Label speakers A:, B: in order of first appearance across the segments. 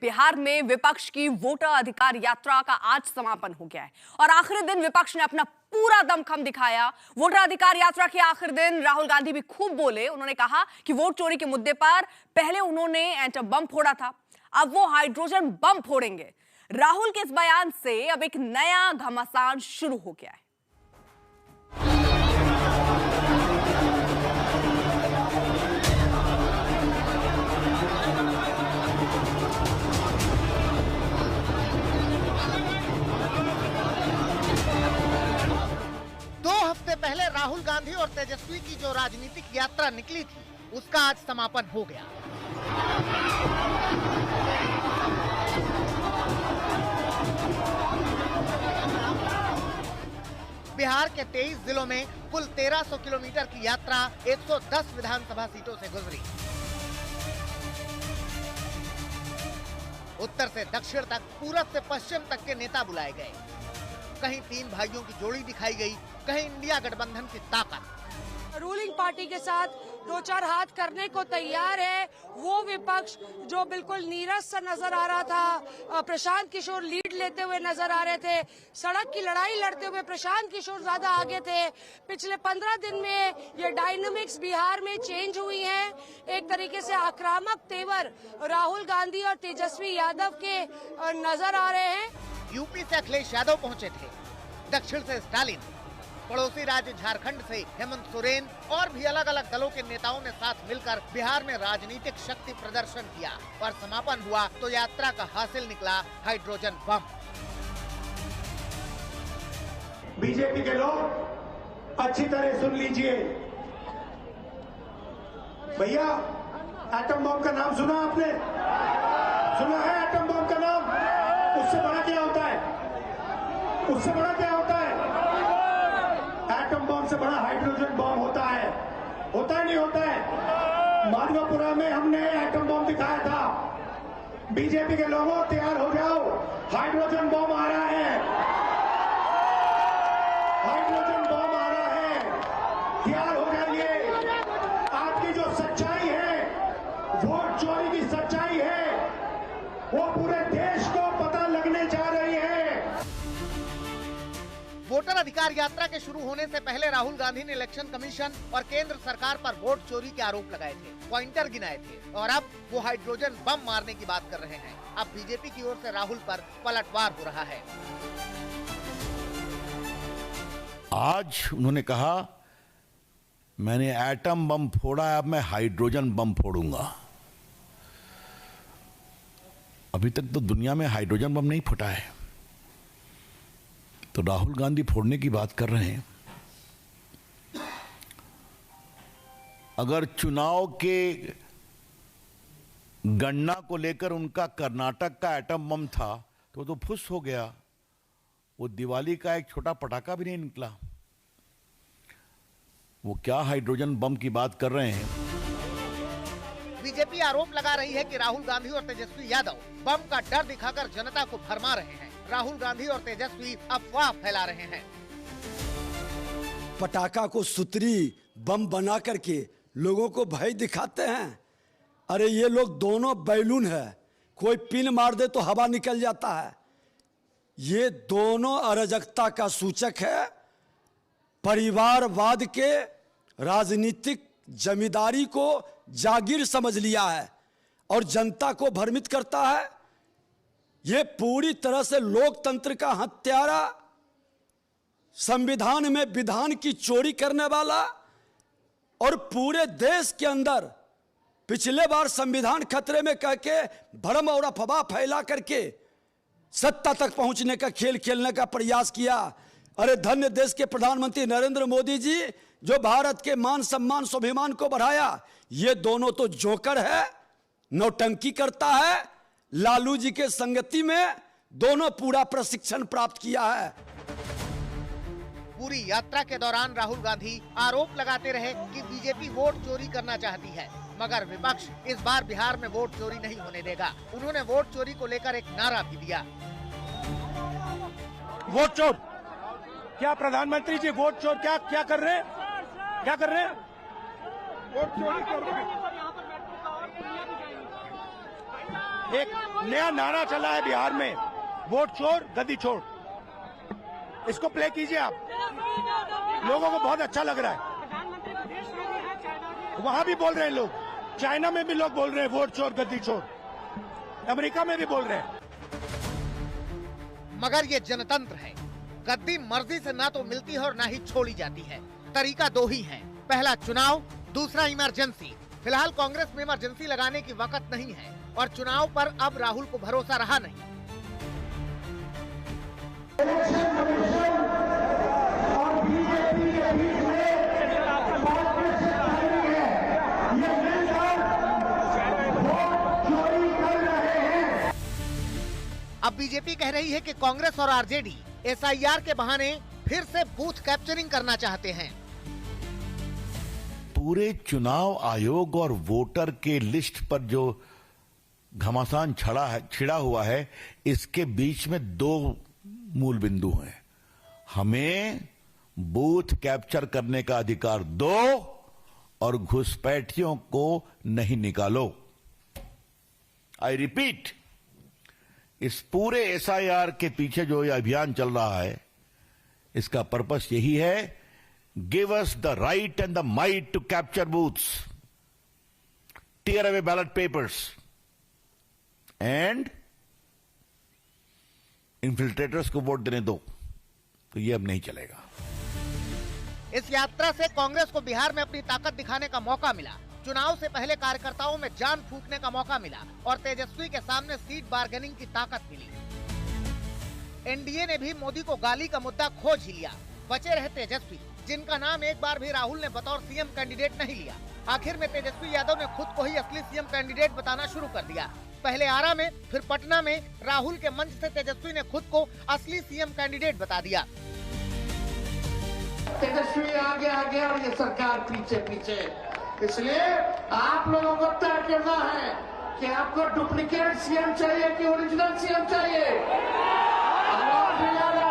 A: बिहार में विपक्ष की वोटर अधिकार यात्रा का आज समापन हो गया है और आखिरी दिन विपक्ष ने अपना पूरा दमखम दिखाया। वोटर अधिकार यात्रा के आखिरी दिन राहुल गांधी भी खूब बोले। उन्होंने कहा कि वोट चोरी के मुद्दे पर पहले उन्होंने एटम बम फोड़ा था, अब वो हाइड्रोजन बम फोड़ेंगे। राहुल के इस बयान से अब एक नया घमासान शुरू हो गया है।
B: पहले राहुल गांधी और तेजस्वी की जो राजनीतिक यात्रा निकली थी, उसका आज समापन हो गया। बिहार के 23 जिलों में कुल 1300 किलोमीटर की यात्रा 110 विधानसभा सीटों से गुजरी। उत्तर से दक्षिण तक, पूरब से पश्चिम तक के नेता बुलाए गए। कहीं तीन भाइयों की जोड़ी दिखाई गई, कहीं इंडिया गठबंधन की ताकत।
C: रूलिंग पार्टी के साथ दो चार हाथ करने को तैयार है वो विपक्ष जो बिल्कुल नीरस सा नजर आ रहा था। प्रशांत किशोर लीड लेते हुए नजर आ रहे थे। सड़क की लड़ाई लड़ते हुए प्रशांत किशोर ज्यादा आगे थे। पिछले 15 दिन में ये डायनामिक्स बिहार में चेंज हुई हैं। एक तरीके से आक्रामक तेवर राहुल गांधी और तेजस्वी यादव के नजर आ रहे हैं।
B: यूपी से अखिलेश यादव पहुंचे थे, दक्षिण से स्टालिन, पड़ोसी राज्य झारखंड से हेमंत सोरेन और भी अलग अलग दलों के नेताओं ने साथ मिलकर बिहार में राजनीतिक शक्ति प्रदर्शन किया और समापन हुआ तो यात्रा का हासिल निकला हाइड्रोजन बम।
D: बीजेपी के लोग अच्छी तरह सुन लीजिए। भैया, एटम बम का नाम सुना आपने? सुना है एटम बम का नाम? उससे बड़ा क्या होता है? उससे बड़ा क्या होता है? एटम बम से बड़ा हाइड्रोजन बम होता है। होता है नहीं होता है? माधवपुरा में हमने एटम बम दिखाया था। बीजेपी के लोगों तैयार हो जाओ, हाइड्रोजन बम आ रहा है। हाइड्रोजन बम आ रहा है, तैयार हो जाइए। आपकी जो सच्चाई है, वोट चोरी की सच्चाई है, वो पूरे देश को पता लगने जा रही है।
B: वोटर अधिकार यात्रा के शुरू होने से पहले राहुल गांधी ने इलेक्शन कमीशन और केंद्र सरकार पर वोट चोरी के आरोप लगाए थे, पॉइंटर गिनाए थे और अब वो हाइड्रोजन बम मारने की बात कर रहे हैं। अब बीजेपी की ओर से राहुल पर पलटवार हो रहा है।
E: आज उन्होंने कहा मैंने एटम बम फोड़ा है, अब मैं हाइड्रोजन बम फोड़ूंगा। अभी तक तो दुनिया में हाइड्रोजन बम नहीं फटा है, तो राहुल गांधी फोड़ने की बात कर रहे हैं। अगर चुनाव के गणना को लेकर उनका कर्नाटक का एटम बम था तो फुस हो गया। वो दिवाली का एक छोटा पटाखा भी नहीं निकला। वो क्या हाइड्रोजन बम की बात कर रहे हैं।
B: बीजेपी आरोप लगा रही है कि राहुल गांधी और तेजस्वी यादव बम का डर दिखाकर जनता को भरमा रहे हैं। राहुल गांधी और तेजस्वी अफवाह फैला रहे हैं।
F: पटाखा को सुतरी बम बना करके लोगों को भय दिखाते हैं। अरे ये लोग दोनों बैलून है, कोई पिन मार दे तो हवा निकल जाता है। ये दोनों अराजकता का सूचक है। परिवारवाद के राजनीतिक जमींदारी को जागीर समझ लिया है और जनता को भ्रमित करता है। ये पूरी तरह से लोकतंत्र का हत्यारा, संविधान में विधान की चोरी करने वाला और पूरे देश के अंदर पिछले बार संविधान खतरे में कह के भ्रम और अफवाह फैला करके सत्ता तक पहुंचने का खेल खेलने का प्रयास किया। अरे धन्य देश के प्रधानमंत्री नरेंद्र मोदी जी जो भारत के मान सम्मान स्वाभिमान को बढ़ाया। ये दोनों तो जोकर है, नौटंकी करता है। लालू जी के संगति में दोनों पूरा प्रशिक्षण प्राप्त किया है।
B: पूरी यात्रा के दौरान राहुल गांधी आरोप लगाते रहे कि बीजेपी वोट चोरी करना चाहती है, मगर विपक्ष इस बार बिहार में वोट चोरी नहीं होने देगा। उन्होंने वोट चोरी को लेकर एक नारा भी दिया।
D: वोट चोर क्या? प्रधानमंत्री जी वोट चोर क्या कर रहे हैं? क्या कर रहे हैं? वोट चोरी कर रहे हैं। एक नया नारा चला है बिहार में, वोट चोर गद्दी छोड़। इसको प्ले कीजिए आप, लोगों को बहुत अच्छा लग रहा है। वहां भी बोल रहे हैं लोग, चाइना में भी लोग बोल रहे हैं वोट चोर गद्दी छोड़, अमेरिका में भी बोल रहे हैं।
B: मगर ये जनतंत्र है, गद्दी मर्जी से ना तो मिलती है और ना ही छोड़ी जाती है। तरीका दो ही है, पहला चुनाव, दूसरा इमरजेंसी। फिलहाल कांग्रेस में इमरजेंसी लगाने की वक्त नहीं है और चुनाव पर अब राहुल को भरोसा रहा नहीं। अब बीजेपी कह रही है कि कांग्रेस और आरजेडी एसआईआर के बहाने फिर से बूथ कैप्चरिंग करना चाहते हैं।
E: पूरे चुनाव आयोग और वोटर के लिस्ट पर जो घमासान छिड़ा हुआ है, इसके बीच में दो मूल बिंदु हैं। हमें बूथ कैप्चर करने का अधिकार दो और घुसपैठियों को नहीं निकालो। आई रिपीट, इस पूरे एसआईआर के पीछे जो ये अभियान चल रहा है, इसका पर्पस यही है, give us the right and the might to capture booths, tear away ballot papers and infiltrators को वोट देने दो। तो ये अब नहीं चलेगा।
B: इस यात्रा से कांग्रेस को बिहार में अपनी ताकत दिखाने का मौका मिला, चुनाव से पहले कार्यकर्ताओं में जान फूंकने का मौका मिला और तेजस्वी के सामने सीट बार्गेनिंग की ताकत मिली। एनडीए ने भी मोदी को गाली का मुद्दा खोज ही लिया। बचे रहे तेजस्वी, जिनका नाम एक बार भी राहुल ने बतौर सीएम कैंडिडेट नहीं लिया। आखिर में तेजस्वी यादव ने खुद को ही असली सीएम कैंडिडेट बताना शुरू कर दिया। पहले आरा में, फिर पटना में राहुल के मंच से तेजस्वी ने खुद को असली सीएम कैंडिडेट बता दिया।
G: तेजस्वी आगे आगे और ये सरकार पीछे पीछे, इसलिए आप लोगों को तय करना है कि आपको डुप्लीकेट सीएम चाहिए कि ओरिजिनल सीएम चाहिए।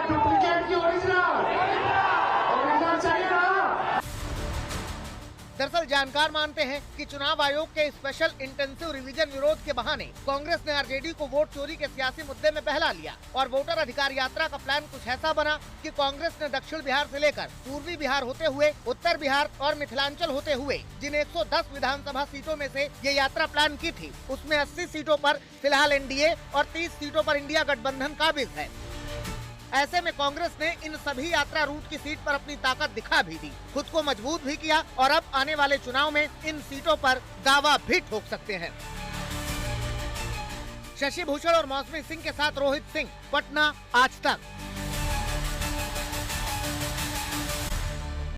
G: डुप्लीकेट की ओरिजिनल चाहिए ना।
B: दरअसल जानकार मानते हैं कि चुनाव आयोग के स्पेशल इंटेंसिव रिवीजन विरोध के बहाने कांग्रेस ने आरजेडी को वोट चोरी के सियासी मुद्दे में बहला लिया और वोटर अधिकार यात्रा का प्लान कुछ ऐसा बना कि कांग्रेस ने दक्षिण बिहार से लेकर पूर्वी बिहार होते हुए उत्तर बिहार और मिथिलांचल होते हुए जिन 110 विधानसभा सीटों में से ये यात्रा प्लान की थी, उसमें 80 सीटों पर फिलहाल एनडीए और 30 सीटों पर इंडिया गठबंधन काबिज है। ऐसे में कांग्रेस ने इन सभी यात्रा रूट की सीट पर अपनी ताकत दिखा भी दी, खुद को मजबूत भी किया और अब आने वाले चुनाव में इन सीटों पर दावा भी ठोक सकते हैं। शशि भूषण और मौसमी सिंह के साथ रोहित सिंह, पटना, आज तक।